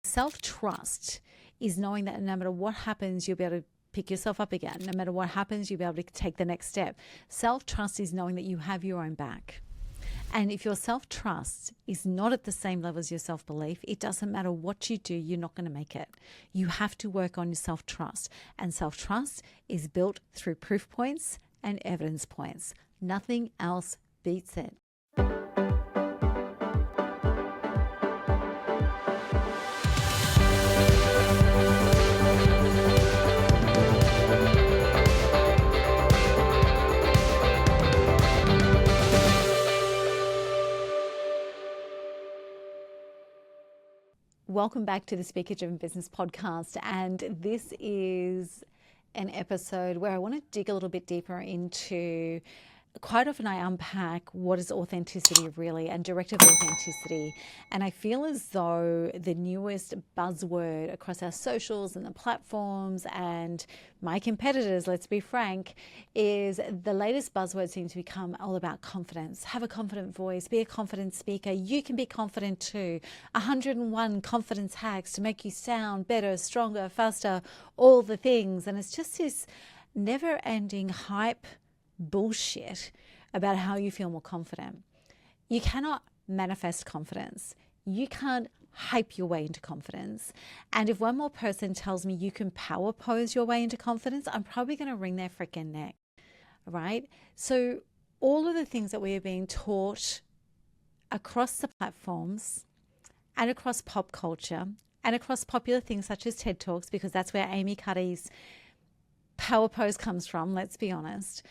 Self-trust is knowing that no matter what happens, you'll be able to pick yourself up again. No matter what happens, you'll be able to take the next step. Self-trust is knowing that you have your own back. And if your self-trust is not at the same level as your self-belief, it doesn't matter what you do, you're not going to make it. You have to work on your self-trust. And self-trust is built through proof points and evidence points. Nothing else beats it. Welcome back to the Speaker Driven Business Podcast, and this is an episode where I want to dig a little bit deeper into, quite often I unpack what is authenticity really and directive authenticity, and I feel as though the newest buzzword across our socials and the platforms and my competitors, let's be frank, is the latest buzzword seems to become all about confidence. Have a confident voice, be a confident speaker. You can be confident too. 101 confidence hacks to make you sound better, stronger, faster, all the things. And it's just this never-ending hype bullshit about how you feel more confident. You cannot manifest confidence. You can't hype your way into confidence. And if one more person tells me you can power pose your way into confidence, I'm probably going to wring their freaking neck, right? So all of the things that we are being taught across the platforms and across pop culture and across popular things such as TED Talks, because that's where Amy Cuddy's power pose comes from, let's be honest.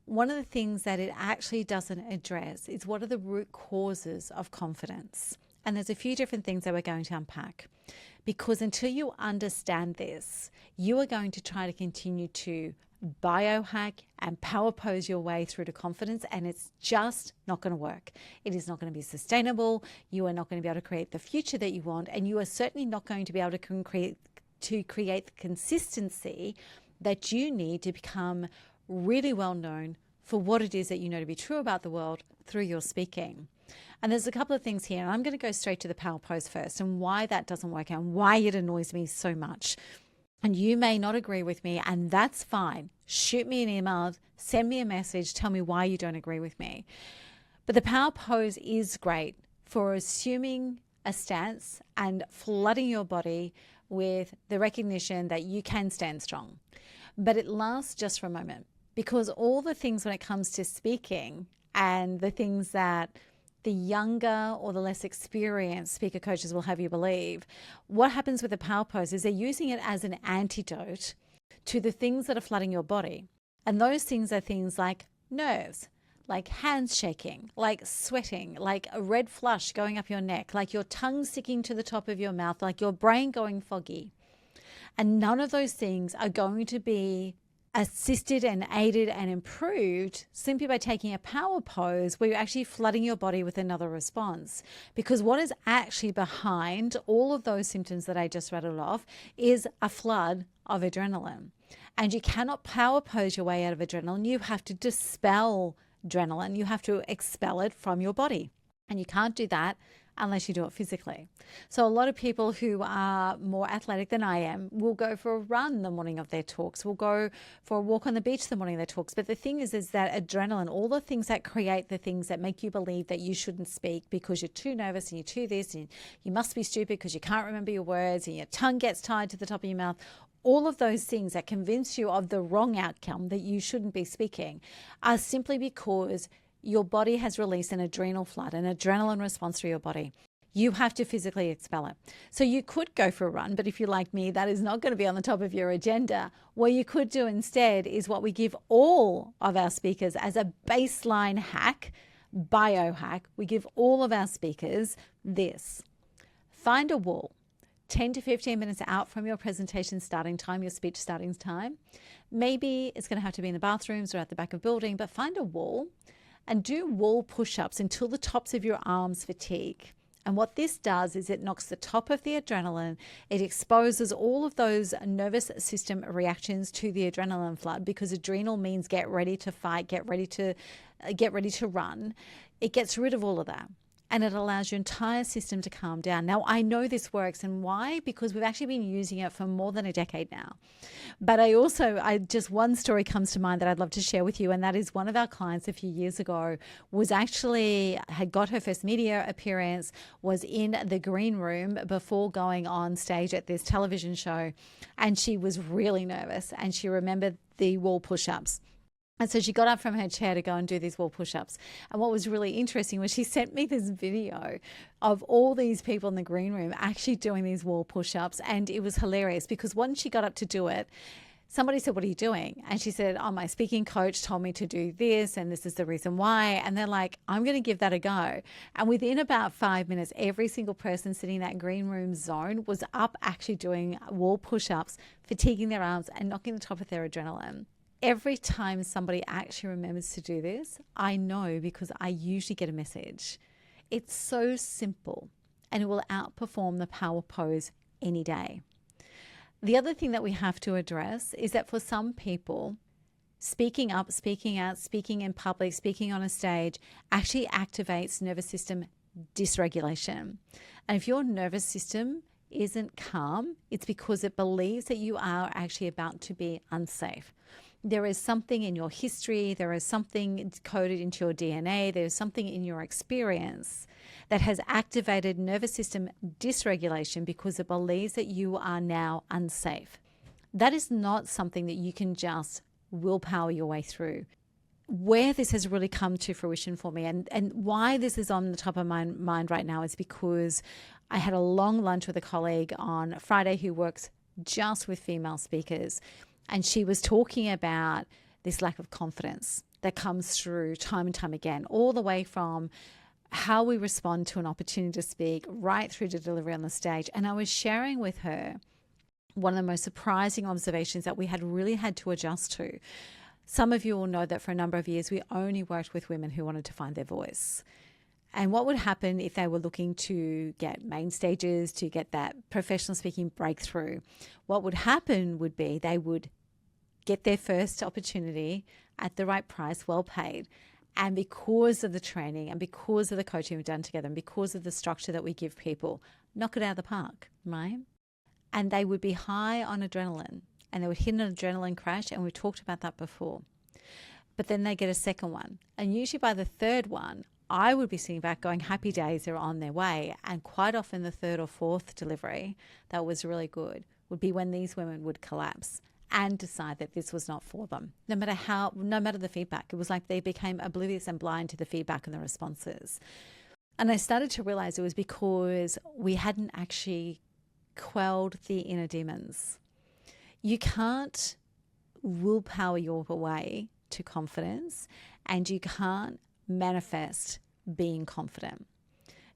One of the things that it actually doesn't address is what are the root causes of confidence. And there's a few different things that we're going to unpack, because until you understand this, you are going to try to continue to biohack and power pose your way through to confidence, and it's just not going to work. It is not going to be sustainable. You are not going to be able to create the future that you want, and you are certainly not going to be able to create the consistency that you need to become really well known for what it is that you know to be true about the world through your speaking. And there's a couple of things here, and I'm going to go straight to the power pose first and why that doesn't work and why it annoys me so much. And you may not agree with me, and that's fine. Shoot me an email, send me a message, tell me why you don't agree with me. But the power pose is great for assuming a stance and flooding your body with the recognition that you can stand strong. But it lasts just for a moment, because all the things when it comes to speaking and the things that the younger or the less experienced speaker coaches will have you believe, what happens with the power pose is they're using it as an antidote to the things that are flooding your body. And those things are things like nerves, like hands shaking, like sweating, like a red flush going up your neck, like your tongue sticking to the top of your mouth, like your brain going foggy. And none of those things are going to be assisted and aided and improved simply by taking a power pose where you're actually flooding your body with another response. Because what is actually behind all of those symptoms that I just rattled off is a flood of adrenaline. And you cannot power pose your way out of adrenaline. You have to dispel adrenaline. You have to expel it from your body. And you can't do that unless you do it physically. So a lot of people who are more athletic than I am will go for a run the morning of their talks, will go for a walk on the beach the morning of their talks. But the thing is that adrenaline, all the things that create the things that make you believe that you shouldn't speak because you're too nervous and you're too this, and you must be stupid because you can't remember your words and your tongue gets tied to the top of your mouth. All of those things that convince you of the wrong outcome, that you shouldn't be speaking, are simply because your body has released an adrenal flood, an adrenaline response through your body. You have to physically expel it. So you could go for a run, but if you're like me, that is not going to be on the top of your agenda. What you could do instead is what we give all of our speakers as a baseline hack, biohack. We give all of our speakers this. Find a wall 10 to 15 minutes out from your presentation starting time, your speech starting time. Maybe it's going to have to be in the bathrooms or at the back of a building, but find a wall and do wall push-ups until the tops of your arms fatigue. And what this does is it knocks the top of the adrenaline. It exposes all of those nervous system reactions to the adrenaline flood, because adrenal means get ready to fight, get ready to run. It gets rid of all of that. and it allows your entire system to calm down. Now, I know this works, and why? Because we've actually been using it for more than a decade now. But I just one story comes to mind that I'd love to share with you, and that is one of our clients a few years ago had got her first media appearance, was in the green room before going on stage at this television show, and she was really nervous, and she remembered the wall push-ups. And so she got up from her chair to go and do these wall push-ups. And what was really interesting was she sent me this video of all these people in the green room actually doing these wall push-ups. And it was hilarious because once she got up to do it, somebody said, "What are you doing?" And she said, "Oh, my speaking coach told me to do this, and this is the reason why." And they're like, "I'm going to give that a go." And within about 5 minutes, every single person sitting in that green room zone was up actually doing wall push-ups, fatiguing their arms and knocking the top of their adrenaline. Every time somebody actually remembers to do this, I know because I usually get a message. It's so simple, and it will outperform the power pose any day. The other thing that we have to address is that for some people, speaking up, speaking out, speaking in public, speaking on a stage actually activates nervous system dysregulation. And if your nervous system isn't calm, it's because it believes that you are actually about to be unsafe. There is something in your history, there is something coded into your DNA, there's something in your experience that has activated nervous system dysregulation because it believes that you are now unsafe. That is not something that you can just willpower your way through. Where this has really come to fruition for me and why this is on the top of my mind right now is because I had a long lunch with a colleague on Friday who works just with female speakers. And she was talking about this lack of confidence that comes through time and time again, all the way from how we respond to an opportunity to speak right through to delivery on the stage. And I was sharing with her one of the most surprising observations that we had really had to adjust to. Some of you will know that for a number of years, we only worked with women who wanted to find their voice. And what would happen if they were looking to get main stages, to get that professional speaking breakthrough? What would happen would be they would get their first opportunity at the right price, well paid. And because of the training and because of the coaching we've done together and because of the structure that we give people, knock it out of the park, right? And they would be high on adrenaline and they would hit an adrenaline crash. And we've talked about that before. But then they get a second one. And usually by the third one, I would be sitting back going, happy days, they're on their way. And quite often the third or fourth delivery that was really good would be when these women would collapse and decide that this was not for them. No matter the feedback, it was like they became oblivious and blind to the feedback and the responses. And I started to realize it was because we hadn't actually quelled the inner demons. You can't willpower your way to confidence, and you can't manifest being confident.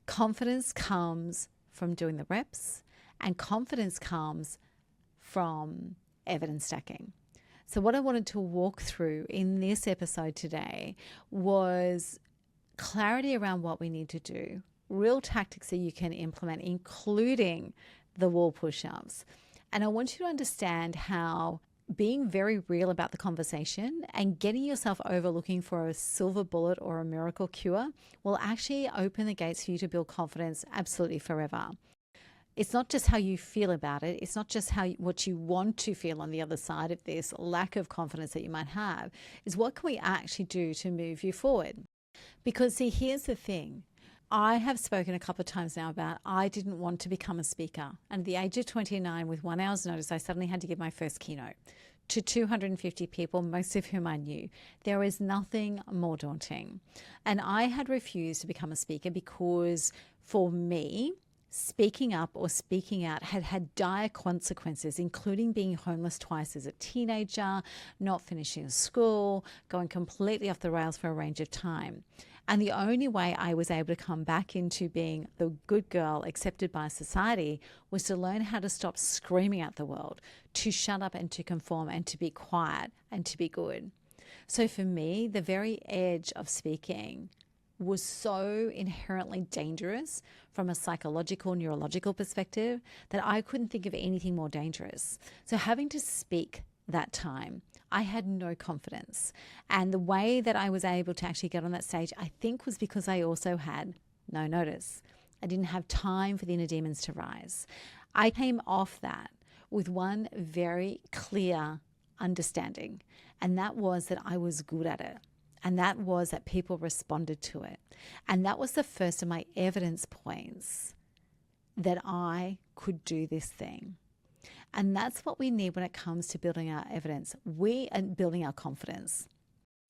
Confidence comes from doing the reps, and confidence comes from evidence stacking. So what I wanted to walk through in this episode today was clarity around what we need to do, real tactics that you can implement, including the wall push-ups. And I want you to understand how being very real about the conversation and getting yourself over looking for a silver bullet or a miracle cure will actually open the gates for you to build confidence absolutely forever. It's not just how you feel about it. It's not just what you want to feel on the other side of this lack of confidence that you might have. Is what can we actually do to move you forward? Because see, here's the thing. I have spoken a couple of times now about I didn't want to become a speaker. And at the age of 29, with 1 hour's notice, I suddenly had to give my first keynote to 250 people, most of whom I knew. There is nothing more daunting. And I had refused to become a speaker because for me, speaking up or speaking out had dire consequences, including being homeless twice as a teenager, not finishing school, going completely off the rails for a range of time. And the only way I was able to come back into being the good girl accepted by society was to learn how to stop screaming at the world, to shut up and to conform and to be quiet and to be good. So for me, the very edge of speaking was so inherently dangerous from a psychological, neurological perspective that I couldn't think of anything more dangerous. So having to speak that time, I had no confidence. And the way that I was able to actually get on that stage, I think was because I also had No notice. I didn't have time for the inner demons to rise. I came off that with one very clear understanding, and that was that I was good at it. And that was that people responded to it. And that was the first of my evidence points that I could do this thing. And that's what we need when it comes to building our evidence. We are building our confidence.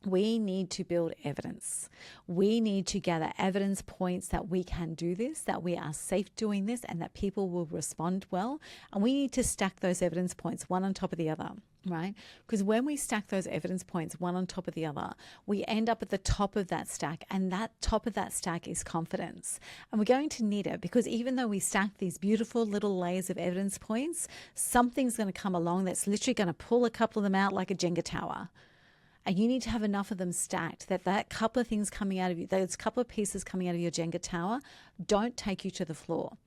We need to build evidence. We need to gather evidence points that we can do this, that we are safe doing this, and that people will respond well. And we need to stack those evidence points one on top of the other, right? Because when we stack those evidence points one on top of the other, we end up at the top of that stack, and that top of that stack is confidence. And we're going to need it, because even though we stack these beautiful little layers of evidence points, something's going to come along that's literally going to pull a couple of them out like a Jenga tower. And you need to have enough of them stacked that couple of things coming out of you, those couple of pieces coming out of your Jenga tower, don't take you to the floor.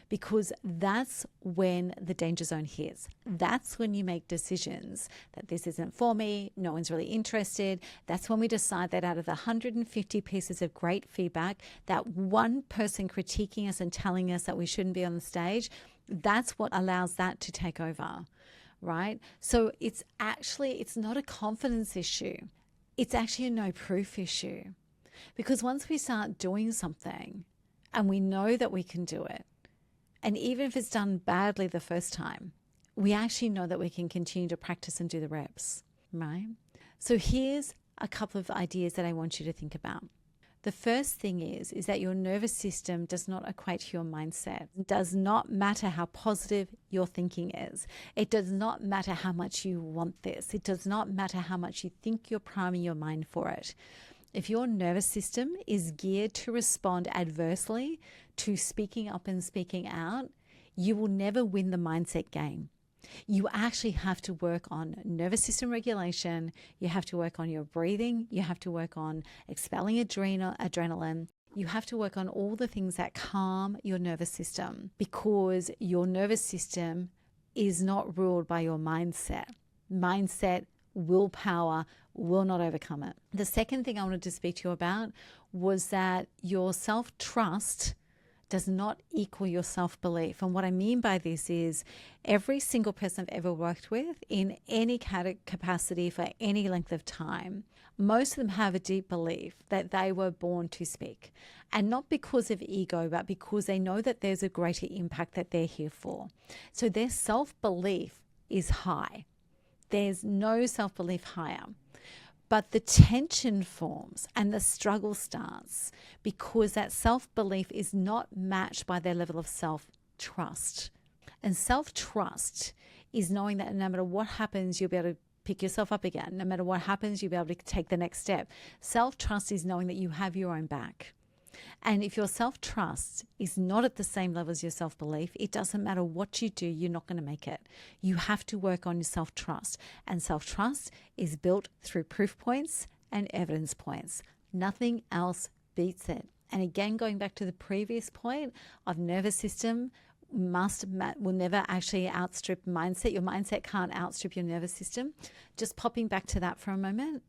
Because that's when the danger zone hits. That's when you make decisions that this isn't for me, no one's really interested. That's when we decide that out of the 150 pieces of great feedback, that one person critiquing us and telling us that we shouldn't be on the stage, that's what allows that to take over. Right? So it's not a confidence issue. It's actually a no proof issue. Because once we start doing something and we know that we can do it, and even if it's done badly the first time, we actually know that we can continue to practice and do the reps, right? So here's a couple of ideas that I want you to think about. The first thing is that your nervous system does not equate to your mindset. It does not matter how positive your thinking is. It does not matter how much you want this. It does not matter how much you think you're priming your mind for it. If your nervous system is geared to respond adversely to speaking up and speaking out, you will never win the mindset game. You actually have to work on nervous system regulation. You have to work on your breathing. You have to work on expelling adrenaline. You have to work on all the things that calm your nervous system, because your nervous system is not ruled by your mindset. Mindset, willpower will not overcome it. The second thing I wanted to speak to you about was that your self-trust does not equal your self-belief. And what I mean by this is every single person I've ever worked with in any capacity for any length of time, most of them have a deep belief that they were born to speak. And not because of ego, but because they know that there's a greater impact that they're here for. So their self-belief is high. There's no self-belief higher. But the tension forms and the struggle starts because that self-belief is not matched by their level of self-trust. And self-trust is knowing that no matter what happens, you'll be able to pick yourself up again. No matter what happens, you'll be able to take the next step. Self-trust is knowing that you have your own back. And if your self-trust is not at the same level as your self-belief, it doesn't matter what you do, you're not going to make it. You have to work on your self-trust. And self-trust is built through proof points and evidence points. Nothing else beats it. And again, going back to the previous point of nervous system will never actually outstrip mindset. Your mindset can't outstrip your nervous system. Just popping back to that for a moment,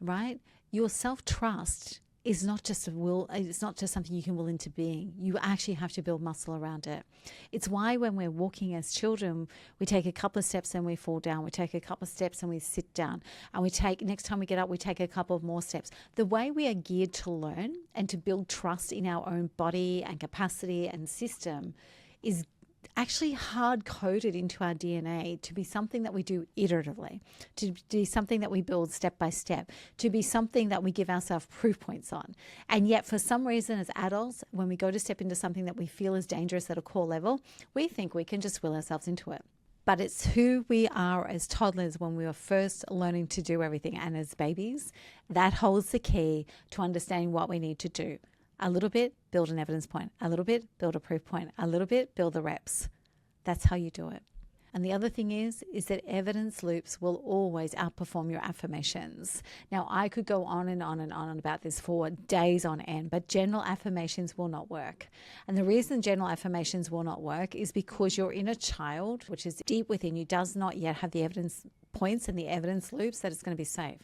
right? Your self-trust is not just a will, it's not just something you can will into being. You actually have to build muscle around it. It's why when we're walking as children, we take a couple of steps and we fall down. We take a couple of steps and we sit down. And next time we get up, we take a couple of more steps. The way we are geared to learn and to build trust in our own body and capacity and system is actually hard-coded into our DNA to be something that we do iteratively, to be something that we build step by step, to be something that we give ourselves proof points on. And yet for some reason as adults, when we go to step into something that we feel is dangerous at a core level, we think we can just will ourselves into it. But it's who we are as toddlers when we were first learning to do everything. And as babies, that holds the key to understanding what we need to do. A little bit, build an evidence point. A little bit, build a proof point. A little bit, build the reps. That's how you do it. And the other thing is that evidence loops will always outperform your affirmations. Now, I could go on and on and on about this for days on end, but general affirmations will not work. And the reason general affirmations will not work is because your inner child, which is deep within you, does not yet have the evidence points and the evidence loops that it's going to be safe.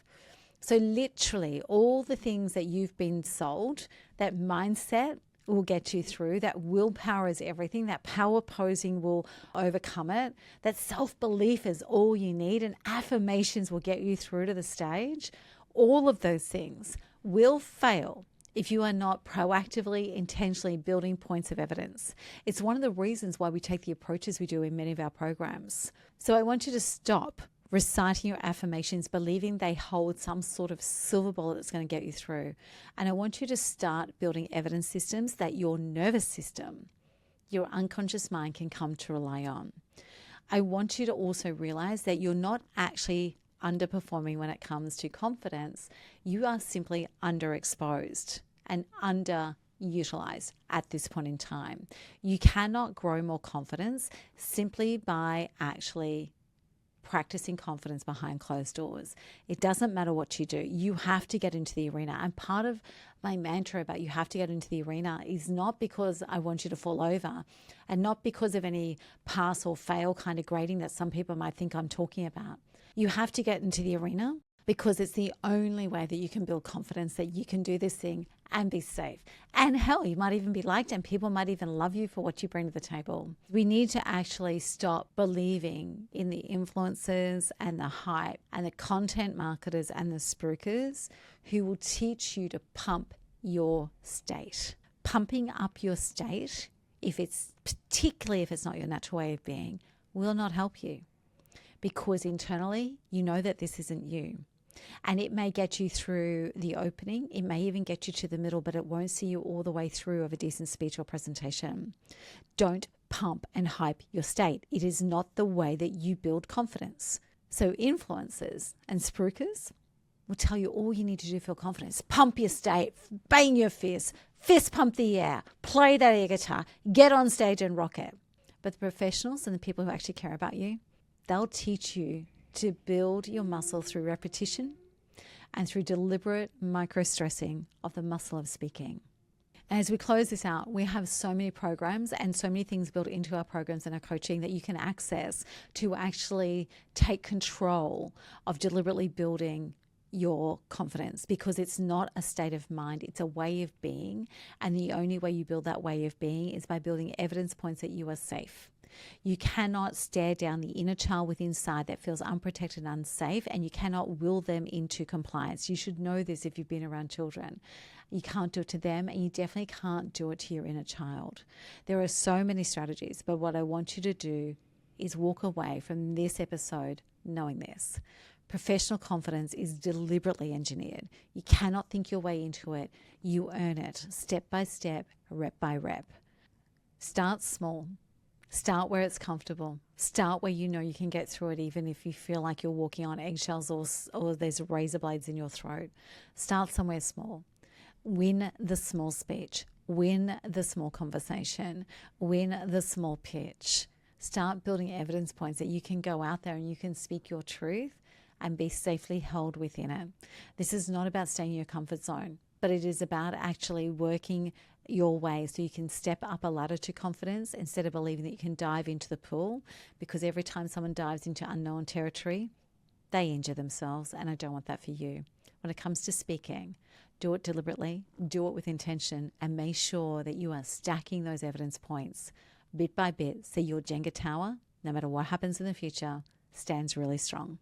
So literally all the things that you've been sold, that mindset will get you through, that willpower is everything, that power posing will overcome it, that self-belief is all you need, and affirmations will get you through to the stage, all of those things will fail if you are not proactively, intentionally building points of evidence. It's one of the reasons why we take the approaches we do in many of our programs. So I want you to stop reciting your affirmations, believing they hold some sort of silver bullet that's going to get you through. And I want you to start building evidence systems that your nervous system, your unconscious mind can come to rely on. I want you to also realize that you're not actually underperforming when it comes to confidence. You are simply underexposed and underutilized at this point in time. You cannot grow more confidence simply by actually practicing confidence behind closed doors. It doesn't matter what you do. You have to get into the arena. And part of my mantra about you have to get into the arena is not because I want you to fall over, and not because of any pass or fail kind of grading that some people might think I'm talking about. You have to get into the arena because it's the only way that you can build confidence that you can do this thing and be safe. And hell, you might even be liked, and people might even love you for what you bring to the table. We need to actually stop believing in the influencers and the hype and the content marketers and the spruikers who will teach you to pump your state. Pumping up your state, particularly if it's not your natural way of being, will not help you, because internally you know that this isn't you. And it may get you through the opening, it may even get you to the middle, but it won't see you all the way through of a decent speech or presentation. Don't pump and hype your state. It is not the way that you build confidence. So influencers and spruikers will tell you all you need to do to feel confidence. Pump your state, bang your fist pump the air, play that air guitar, get on stage and rock it. But the professionals and the people who actually care about you, they'll teach you to build your muscle through repetition and through deliberate micro-stressing of the muscle of speaking. And as we close this out, we have so many programs and so many things built into our programs and our coaching that you can access to actually take control of deliberately building your confidence, because it's not a state of mind, it's a way of being. And the only way you build that way of being is by building evidence points that you are safe. You cannot stare down the inner child within inside that feels unprotected and unsafe, and you cannot will them into compliance. You should know this if you've been around children. You can't do it to them, and you definitely can't do it to your inner child. There are so many strategies, but what I want you to do is walk away from this episode knowing this. Professional confidence is deliberately engineered. You cannot think your way into it. You earn it step by step, rep by rep. Start small. Start where it's comfortable. Start where you know you can get through it, even if you feel like you're walking on eggshells or there's razor blades in your throat. Start somewhere small. Win the small speech. Win the small conversation. Win the small pitch. Start building evidence points that you can go out there and you can speak your truth and be safely held within it. This is not about staying in your comfort zone, but it is about actually working your way so you can step up a ladder to confidence instead of believing that you can dive into the pool, because every time someone dives into unknown territory, they injure themselves, and I don't want that for you. When it comes to speaking, do it deliberately, do it with intention, and make sure that you are stacking those evidence points bit by bit so your Jenga tower, no matter what happens in the future, stands really strong.